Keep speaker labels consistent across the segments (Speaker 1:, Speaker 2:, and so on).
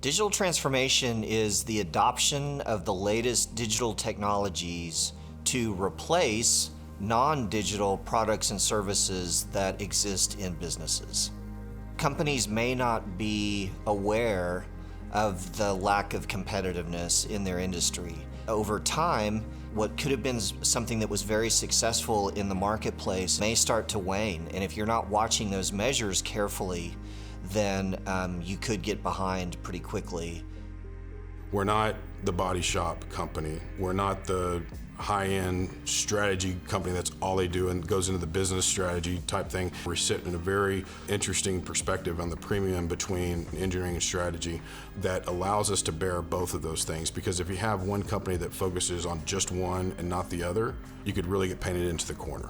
Speaker 1: Digital transformation is the adoption of the latest digital technologies to replace non-digital products and services that exist in businesses. Companies may not be aware of the lack of competitiveness in their industry. Over time, what could have been something that was very successful in the marketplace may start to wane, and if you're not watching those measures carefully, then you could get behind pretty quickly.
Speaker 2: We're not the body shop company. We're not the high-end strategy company that's all they do and goes into the business strategy type thing. We sit in a very interesting perspective on the premium between engineering and strategy that allows us to bear both of those things, because if you have one company that focuses on just one and not the other, you could really get painted into the corner.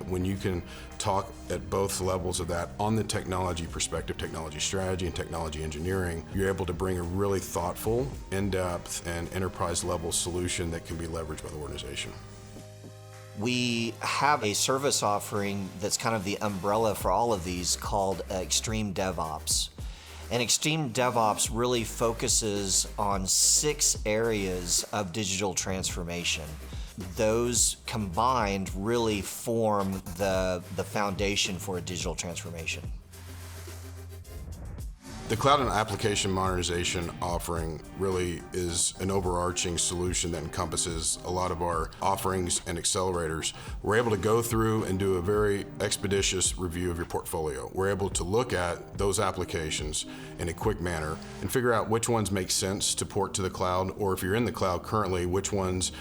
Speaker 2: When you can talk at both levels of that on the technology perspective, technology strategy and technology engineering, you're able to bring a really thoughtful, in-depth, and enterprise-level solution that can be leveraged by the organization.
Speaker 1: We have a service offering that's kind of the umbrella for all of these called Extreme DevOps. And Extreme DevOps really focuses on 6 areas of digital transformation. Those combined really form the foundation for a digital transformation.
Speaker 2: The cloud and application modernization offering really is an overarching solution that encompasses a lot of our offerings and accelerators. We're able to go through and do a very expeditious review of your portfolio. We're able to look at those applications in a quick manner and figure out which ones make sense to port to the cloud, or if you're in the cloud currently, which ones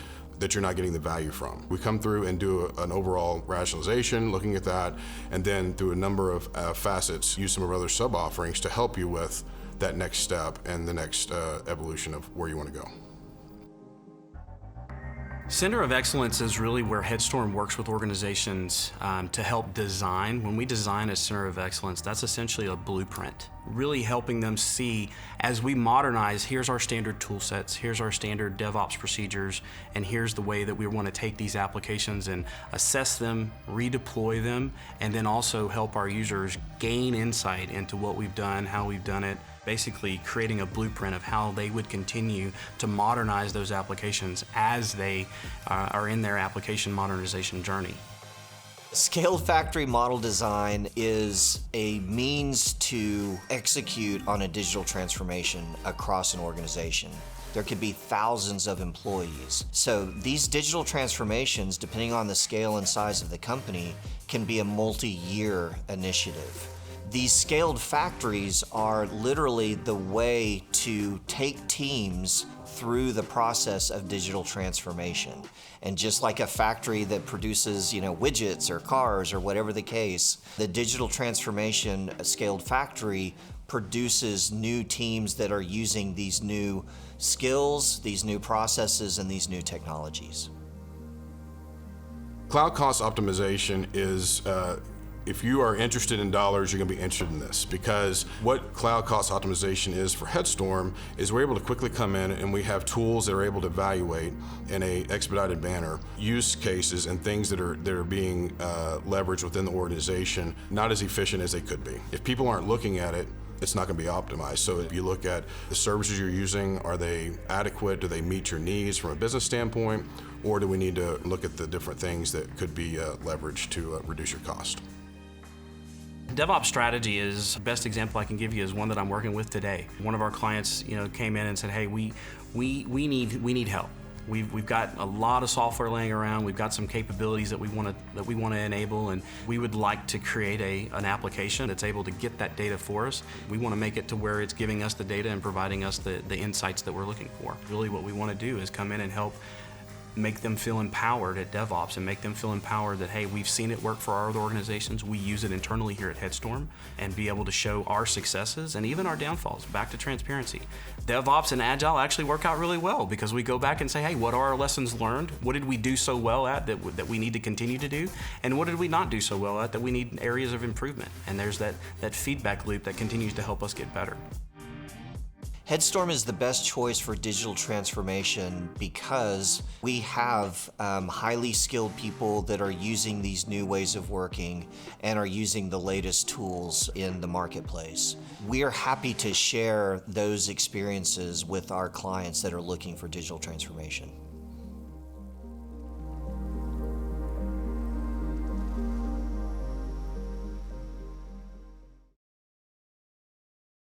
Speaker 2: that you're not getting the value from. We come through and do an overall rationalization, looking at that, and then through a number of facets, use some of our other sub-offerings to help you with that next step and the next evolution of where you want to go.
Speaker 3: Center of Excellence is really where Headstorm works with organizations to help design. When we design a Center of Excellence, that's essentially a blueprint, really helping them see, as we modernize, here's our standard tool sets, here's our standard DevOps procedures, and here's the way that we want to take these applications and assess them, redeploy them, and then also help our users gain insight into what we've done, how we've done it, basically creating a blueprint of how they would continue to modernize those applications as they are in their application modernization journey.
Speaker 1: Scaled factory model design is a means to execute on a digital transformation across an organization. There could be thousands of employees. So these digital transformations, depending on the scale and size of the company, can be a multi-year initiative. These scaled factories are literally the way to take teams through the process of digital transformation. And just like a factory that produces, widgets or cars or whatever the case, the digital transformation scaled factory produces new teams that are using these new skills, these new processes, and these new technologies.
Speaker 2: Cloud cost optimization is if you are interested in dollars, you're going to be interested in this, because what cloud cost optimization is for Headstorm is we're able to quickly come in and we have tools that are able to evaluate in a expedited manner use cases and things that are being leveraged within the organization, not as efficient as they could be. If people aren't looking at it, it's not going to be optimized. So if you look at the services you're using, are they adequate? Do they meet your needs from a business standpoint? Or do we need to look at the different things that could be leveraged to reduce your cost?
Speaker 3: DevOps strategy is the best example I can give you is one that I'm working with today. One of our clients, came in and said, "Hey, we need help. We've got a lot of software laying around. We've got some capabilities that we want to enable, and we would like to create an application that's able to get that data for us. We want to make it to where it's giving us the data and providing us the insights that we're looking for. Really, what we want to do is come in and help make them feel empowered at DevOps and make them feel empowered that, hey, we've seen it work for our other organizations, we use it internally here at Headstorm, and be able to show our successes and even our downfalls. Back to transparency. DevOps and Agile actually work out really well because we go back and say, hey, what are our lessons learned? What did we do so well at that we need to continue to do? And what did we not do so well at that we need areas of improvement? And there's that feedback loop that continues to help us get better.
Speaker 1: Headstorm is the best choice for digital transformation because we have highly skilled people that are using these new ways of working and are using the latest tools in the marketplace. We are happy to share those experiences with our clients that are looking for digital transformation.